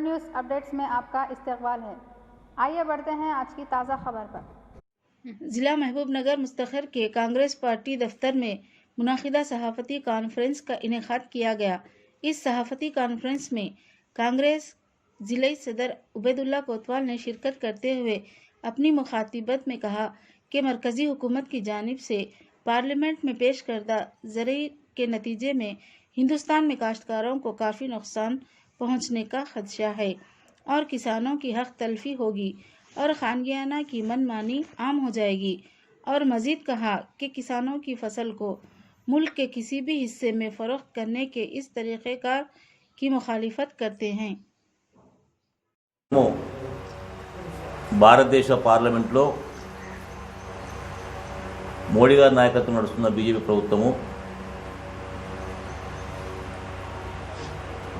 News updates में आपका इस्तकबाल है। आइए बढ़ते हैं आज की ताज़ा खबर पर। जिला महबूबनगर मुस्तखर के कांग्रेस पार्टी दफ्तर में मुनाकिदा सहाफ़ती कॉन्फ्रेंस का इनेकाद किया गया। इस सहाफ़ती कॉन्फ्रेंस में कांग्रेस जिले सदर उबैदुल्ला कोतवाल ने शिरकत करते हुए अपनी मुखातिबत में कहा कि मरकज़ी हुकूमत की जानिब से पार्लियामेंट में पेश करदा ज़राई के नतीजे में हिंदुस्तान में काश्तकारों को काफ़ी नुकसान पहुँचने का खदशा है और किसानों की हक तलफी होगी और खानगियाना की मनमानी आम हो जाएगी। और मज़ीद कहा कि किसानों की फसल को मुल्क के किसी भी हिस्से में फ़रोख्त करने के इस तरीक़ेकार की मुखालिफत करते हैं। భారతదేశ పార్లమెంట్లో మోడీ గారి నాయకత్వం నడుస్తున్న బీజేపీ ప్రభుత్వము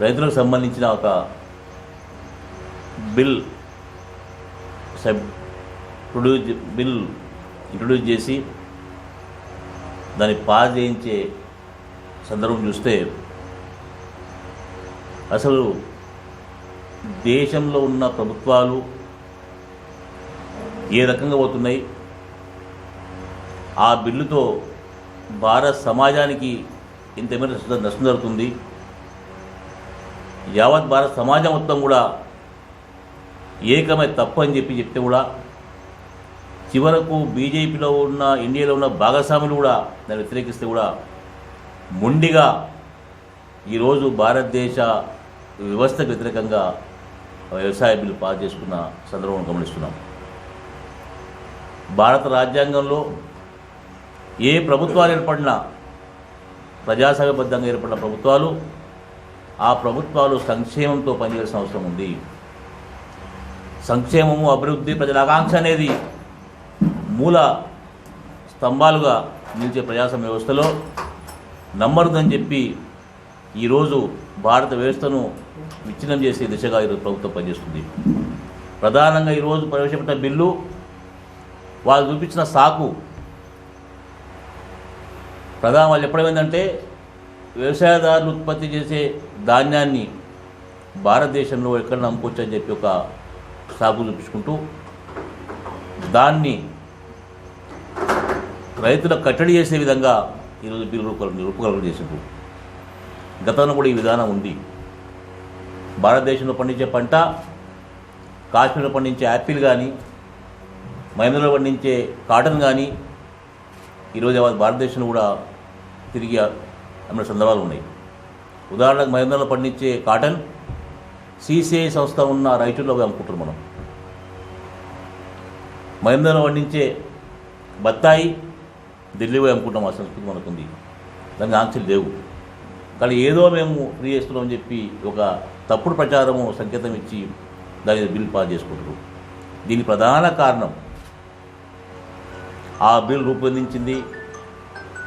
రైతులకు సంబంధించిన ఒక బిల్ ఇంట్రొడ్యూస్ చేసి దాన్ని పాస్ చేయించే సందర్భం చూస్తే అసలు దేశంలో ఉన్న ప్రభుత్వాలు ఏ రకంగా పోతున్నాయి, ఆ బిల్లుతో భారత సమాజానికి ఇంతమేర నష్టం జరుగుతుంది, యావత్ భారత సమాజం మొత్తం కూడా ఏకమై తప్పు అని చెప్తే కూడా చివరకు బీజేపీలో ఉన్న ఇండియాలో ఉన్న భాగస్వాములు కూడా దాన్ని వ్యతిరేకిస్తే కూడా మొండిగా ఈరోజు భారతదేశ వ్యవస్థకు వ్యతిరేకంగా వ్యవసాయ బిల్లు పాస్ చేసుకున్న సందర్భం గమనిస్తున్నాం. భారత రాజ్యాంగంలో ఏ ప్రభుత్వాలు ఏర్పడినా ప్రజాస్వామ్యబద్ధంగా ఏర్పడిన ప్రభుత్వాలు ఆ ప్రభుత్వాలు సంక్షేమంతో పనిచేయాల్సిన అవసరం ఉంది. సంక్షేమము, అభివృద్ధి, ప్రజల ఆకాంక్ష అనేది మూల స్తంభాలుగా నిలిచే ప్రజాస్వామ్య వ్యవస్థలో నమ్మరుదని చెప్పి ఈరోజు భారత వ్యవస్థను విచ్ఛిన్నం చేసే దిశగా ఈరోజు ప్రభుత్వం పనిచేస్తుంది. ప్రధానంగా ఈరోజు ప్రవేశపెట్టిన బిల్లు వాళ్ళు చూపించిన సాకు వాళ్ళు చెప్పడం ఏంటంటే వ్యవసాయదారులు ఉత్పత్తి చేసే ధాన్యాన్ని భారతదేశంలో ఎక్కడ అమ్ముకోవచ్చు అని చెప్పి ఒక సాకు చూపించుకుంటూ దాన్ని రైతులకు కట్టడి చేసే విధంగా ఈరోజు బిల్లు రూపకల్పన చేసిండ్రు. గతంలో కూడా ఈ విధానం ఉంది. భారతదేశంలో పండించే పంట, కాశ్మీర్లో పండించే యాపిల్ కానీ, మహేంద్రలో పండించే కాటన్ కానీ ఈరోజు భారతదేశంలో కూడా తిరిగి అమ్మిన సందర్భాలు ఉన్నాయి. ఉదాహరణకు మహేంద్రలో పండించే కాటన్ సిసిఐ సంస్థ ఉన్న రైతుల్లో అమ్ముకుంటున్నాం మనం. మహేంద్రలో పండించే బత్తాయి ఢిల్లీ పోయి అమ్ముకుంటాం. ఆ సంస్కృతి మనకుంది, దానికి ఆంక్షలు లేవు. కానీ ఏదో మేము ఫ్రీ చేస్తున్నామని చెప్పి ఒక తప్పుడు ప్రచారము సంకేతం ఇచ్చి దాని బిల్ పాస్ చేసుకుంటారు. దీనికి ప్రధాన కారణం ఆ బిల్ రూపొందించింది,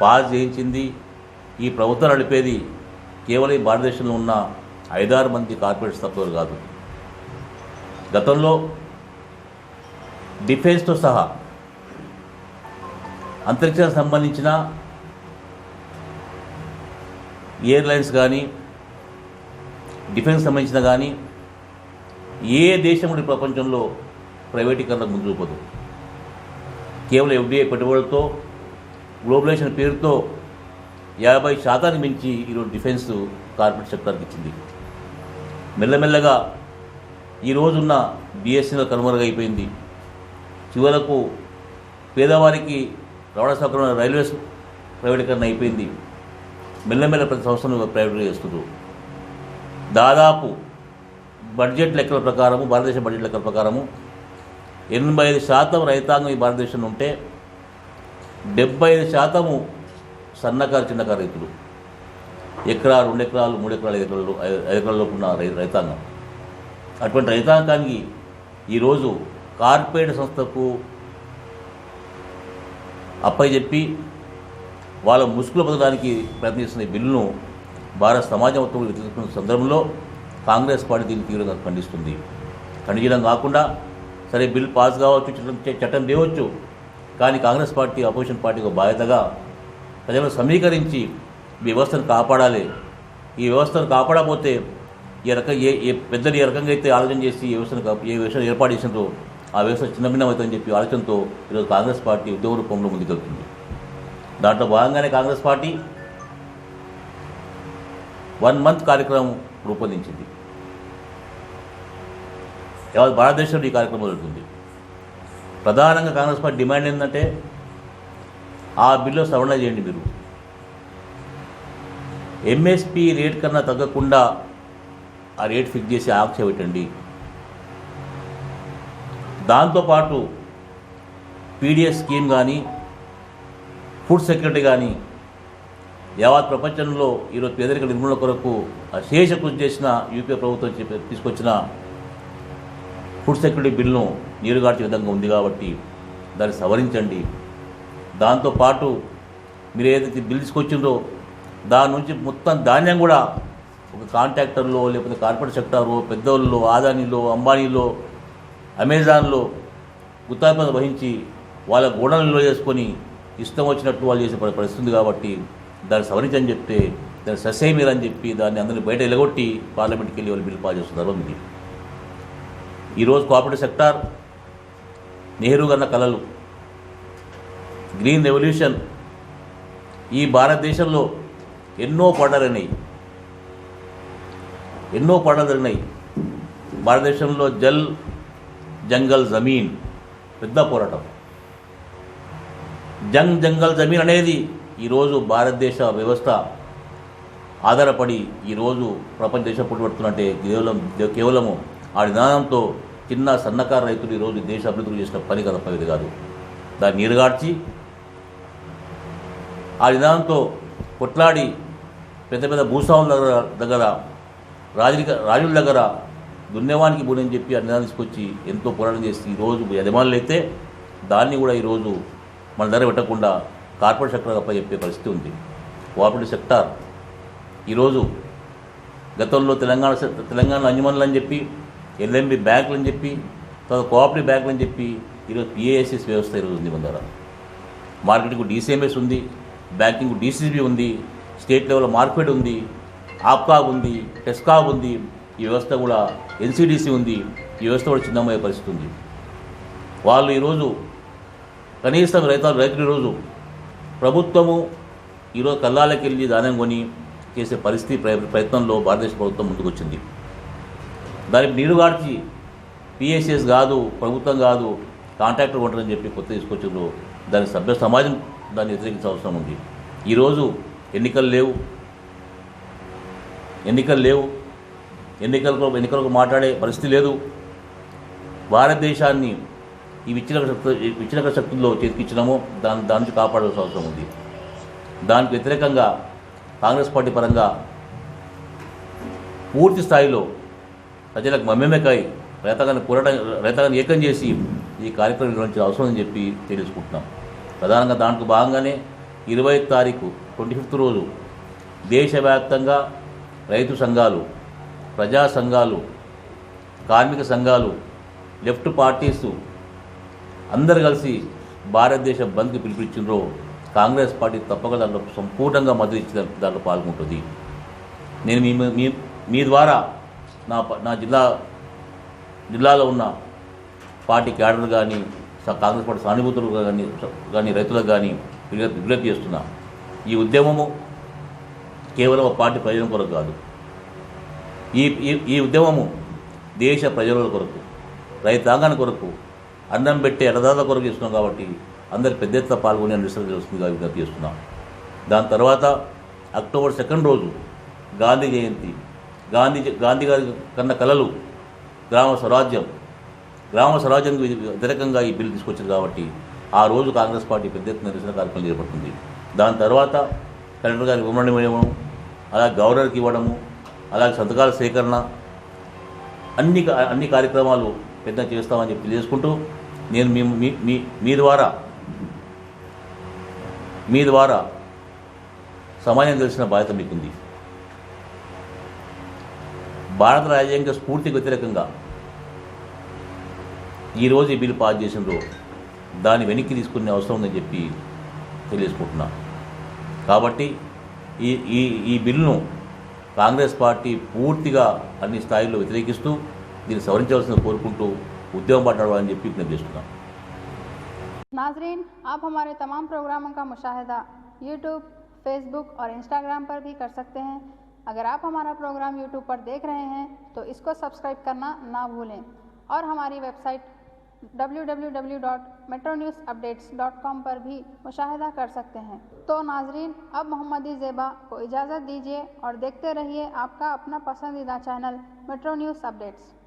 పాస్ చేయించింది ఈ ప్రభుత్వం నడిపేది కేవలం ఈ భారతదేశంలో ఉన్న 5-6 మంది కార్పొరేట్స్ తప్ప కాదు. గతంలో డిఫెన్స్తో సహా అంతరిక్షానికి సంబంధించిన ఎయిర్లైన్స్ కానీ, డిఫెన్స్ సంబంధించిన కానీ ఏ దేశం ప్రపంచంలో ప్రైవేటీకరణకు ముందు చూపదు. కేవలం ఎఫ్డీఐ పెట్టుబడులతో, గ్లోబలైజేషన్ పేరుతో 50% మించి ఈరోజు డిఫెన్స్ కార్పొరేట్ సెక్టార్కి ఇచ్చింది. మెల్లమెల్లగా ఈరోజున్న బిఎస్ఎన్ఎల్ కనుమరుగైపోయింది. చివరకు పేదవారికి రవాణా సౌకర్యం రైల్వేస్ ప్రైవేటీకరణ అయిపోయింది. మెల్లమెల్ల ప్రతి సంవత్సరం ప్రైవేట్ చేస్తున్నారు. దాదాపు బడ్జెట్ లెక్కల ప్రకారము, భారతదేశ బడ్జెట్ లెక్కల ప్రకారము 85% రైతాంగం ఈ భారతదేశంలో ఉంటే 75% సన్నకారు, చిన్నకారు రైతులు. ఎకరా, 2 ఎకరాలు, 3 ఎకరాలు, 5 ఎకరాలలోపు ఉన్న రైతాంగం. అటువంటి రైతాంగానికి ఈరోజు కార్పొరేట్ సంస్థకు అప్పచెప్పి వాళ్ళ ముసుగులు పొందడానికి ప్రయత్నిస్తున్న ఈ బిల్లును భారత సమాజం మొత్తం తీసుకున్న సందర్భంలో కాంగ్రెస్ పార్టీ దీన్ని తీవ్రంగా ఖండిస్తుంది. ఖండించడం కాకుండా సరే బిల్ పాస్ కావచ్చు, చట్టం తేవచ్చు, కానీ కాంగ్రెస్ పార్టీ అపోజిషన్ పార్టీకి బాధ్యతగా ప్రజలను సమీకరించి వ్యవస్థను కాపాడాలి. ఈ వ్యవస్థను కాపాడకపోతే ఈ రకంగా ఏ పెద్దలు ఏ రకంగా అయితే ఆలోచన చేసి ఏ వ్యవస్థను ఏర్పాటు చేసినారో ఆ వ్యవస్థ చిన్నభిన్నమవుతుందని చెప్పి ఆలోచనతో ఈరోజు కాంగ్రెస్ పార్టీ ఉద్యోగ రూపంలో ముందుకెళ్తుంది. దాంట్లో భాగంగానే కాంగ్రెస్ పార్టీ 1 month కార్యక్రమం రూపొందించింది. యావత్ భారతదేశంలో ఈ కార్యక్రమం జరుగుతుంది. ప్రధానంగా కాంగ్రెస్ పార్టీ డిమాండ్ ఏంటంటే ఆ బిల్లు సవరణ చేయండి, మీరు ఎంఎస్పి రేట్ కన్నా తగ్గకుండా ఆ రేట్ ఫిక్స్ చేసి ఆంక్ష పెట్టండి. దాంతోపాటు పీడిఎస్ స్కీమ్ కానీ ఫుడ్ సెక్యూరిటీ కానీ యావత్ ప్రపంచంలో ఈరోజు పేదరిక నిర్మూలన కొరకు అశేష కృషి చేసిన యూపీఏ ప్రభుత్వం తీసుకొచ్చిన ఫుడ్ సెక్యూరిటీ బిల్లును నీరుగార్చే విధంగా ఉంది కాబట్టి దాన్ని సవరించండి. దాంతోపాటు మీరు ఏదైతే బిల్ తీసుకొచ్చిందో దాని నుంచి మొత్తం ధాన్యం కూడా ఒక కాంట్రాక్టర్లో లేకపోతే కార్పొరేట్ సెక్టార్లో పెద్దోళ్ళలో ఆదానీలో అంబానీలో అమెజాన్లో గుత్తాపద వహించి వాళ్ళ గోడలలో చేసుకొని ఇష్టం వచ్చినట్టు వాళ్ళు చేసే పరిస్థితుంది కాబట్టి దాన్ని సవరించని చెప్తే దాన్ని ససేమీరని చెప్పి దాన్ని అందరినీ బయట ఎలగొట్టి పార్లమెంట్కి వెళ్ళి వాళ్ళు బిల్లు పాస్ చేస్తున్నారు. ఇది ఈరోజు కోఆపరేటివ్ సెక్టార్ నెహ్రూ కన్న కలలు గ్రీన్ రెవల్యూషన్ ఈ భారతదేశంలో ఎన్నో పోరాటాలు జరిగినాయి. భారతదేశంలో జల్ జంగల్ జమీన్ పెద్ద పోరాటం. జంగల్ జమీన్ అనేది ఈరోజు భారతదేశ వ్యవస్థ ఆధారపడి ఈరోజు ప్రపంచ దేశం పుట్టుబడుతున్నట్టే కేవలము ఆ విధానంతో చిన్న సన్నకారు రైతులు ఈరోజు దేశ అభివృద్ధి చేసిన పని తప్పేది కాదు. దాన్ని నీరుగార్చి ఆ విధానంతో కొట్లాడి పెద్ద పెద్ద భూస్వాముల దగ్గర రాజుల దగ్గర దున్నేవానికి భూని చెప్పి ఆ నిదానం తీసుకొచ్చి ఎంతో పోరాటం చేసి ఈరోజు యజమానులు అయితే దాన్ని కూడా ఈరోజు మన దగ్గర పెట్టకుండా కార్పొరేట్ సెక్టర్ తప్ప చెప్పే పరిస్థితి ఉంది. కోఆపరేటివ్ సెక్టార్ ఈరోజు గతంలో తెలంగాణ అంజమన్లు అని చెప్పి ఎల్ఎంబి బ్యాంకులు అని చెప్పి తర్వాత కోఆపరేటివ్ బ్యాంకులు అని చెప్పి ఈరోజు పిఏఎస్ఎస్ వ్యవస్థ ఈరోజు ఉంది. మన దగ్గర మార్కెటింగ్ డిసిఎంఎస్ ఉంది, బ్యాంకింగ్ డిసిబి ఉంది, స్టేట్ లెవెల్ మార్కెట్ ఉంది, ఆప్కాబ్ ఉంది, టెస్కాబ్ ఉంది. ఈ వ్యవస్థ కూడా ఎన్సిడిసి ఉంది. ఈ వ్యవస్థ కూడా చిన్నమయ్యే పరిస్థితి ఉంది. వాళ్ళు ఈరోజు కనీసం రైతులు ఈరోజు ప్రభుత్వము ఈరోజు కల్లాలకి వెళ్ళి ధాన్యం కొని చేసే పరిస్థితి ప్రయత్నంలో భారతదేశ ప్రభుత్వం ముందుకొచ్చింది. దానికి నీరుగార్చి పిఎస్ఎస్ కాదు, ప్రభుత్వం కాదు, కాంట్రాక్టర్ కొంటారని చెప్పి కొత్త తీసుకొచ్చిండ్రు. దానికి సభ్య సమాజం దాన్ని వ్యతిరేకించాల్సిన అవసరం ఉంది. ఈరోజు ఎన్నికలు లేవు, ఎన్నికలకు మాట్లాడే పరిస్థితి లేదు. భారతదేశాన్ని ఈ విచ్ఛిన్నక శక్తుల్లో చేతికిచ్చినామో దాని నుంచి కాపాడాల్సిన అవసరం ఉంది. దానికి వ్యతిరేకంగా కాంగ్రెస్ పార్టీ పరంగా పూర్తి స్థాయిలో ప్రజలకు మమ్మేమకాయ రైతాంగాన్ని ఏకం చేసి ఈ కార్యక్రమం నిర్వహించిన అవసరం అని చెప్పి తెలుసుకుంటున్నాం. ప్రధానంగా దాంట్లో భాగంగానే 20వ తారీఖు 25th రోజు దేశవ్యాప్తంగా రైతు సంఘాలు, ప్రజా సంఘాలు, కార్మిక సంఘాలు, లెఫ్ట్ పార్టీస్ అందరు కలిసి భారతదేశ బంద్కి పిలిపించిండ్రో కాంగ్రెస్ పార్టీ తప్పక దాంట్లో సంపూర్ణంగా మద్దతు ఇచ్చి దాంట్లో పాల్గొంటుంది. నేను మీ ద్వారా నా జిల్లాలో ఉన్న పార్టీ క్యాడర్ కానీ కాంగ్రెస్ పార్టీ సానుభూతులు కానీ రైతులకు కానీ విజ్ఞప్తి చేస్తున్నా. ఈ ఉద్యమము కేవలం ఒక పార్టీ ప్రయోజనం కొరకు కాదు. ఈ ఉద్యమము దేశ ప్రజల కొరకు, రైతాంగాన్ని కొరకు, అన్నం పెట్టే అన్నదాతల కొరకు చేస్తున్నాం కాబట్టి అందరు పెద్ద ఎత్తున పాల్గొనే నిరసన వస్తుందిగా విజ్ఞప్తి చేస్తున్నాం. దాని తర్వాత అక్టోబర్ 2nd రోజు గాంధీ జయంతి. గాంధీ గారి కన్న కలలు గ్రామ స్వరాజ్యానికి వ్యతిరేకంగా ఈ బిల్లు తీసుకొచ్చింది కాబట్టి ఆ రోజు కాంగ్రెస్ పార్టీ పెద్ద ఎత్తున నిరసన కార్యక్రమం చేపడుతుంది. దాని తర్వాత కలెక్టర్ గారికి వివరణ ఇవ్వడము, అలాగే గవర్నర్కి ఇవ్వడము, అలాగే సంతకాల సేకరణ, అన్ని కార్యక్రమాలు పెద్ద చేస్తామని చెప్పి తెలియజేసుకుంటూ నేను మీ ద్వారా సమాజం తెలిసిన బాధ్యత మీకుంది. భారత రాజ్యాంగ స్ఫూర్తికి వ్యతిరేకంగా ఈరోజు ఈ బిల్లు పాస్ చేసిండ్రో దాన్ని వెనక్కి తీసుకునే అవసరం ఉందని చెప్పి తెలియజేసుకుంటున్నా. కాబట్టి ఈ బిల్లును కాంగ్రెస్ పార్టీ పూర్తిగా అన్ని స్థాయిల్లో వ్యతిరేకిస్తూ దీన్ని సవరించవలసింది కోరుకుంటూ ఉద్యమం పడ్డాడని చెప్పి విజ్ఞప్తి చేస్తున్నాం. नाजरीन, आप हमारे तमाम प्रोग्रामों का मुशाहिदा यूट्यूब, फेसबुक और इंस्टाग्राम पर भी कर सकते हैं. अगर आप हमारा प्रोग्राम यूट्यूब पर देख रहे हैं तो इसको सब्सक्राइब करना ना भूलें और हमारी वेबसाइट www.metronewsupdates.com पर भी मुशाहिदा कर सकते हैं. तो नाजरीन, अब मोहम्मदी ज़ेबा को इजाज़त दीजिए और देखते रहिए आपका अपना पसंदीदा चैनल मेट्रो न्यूज़ अपडेट्स.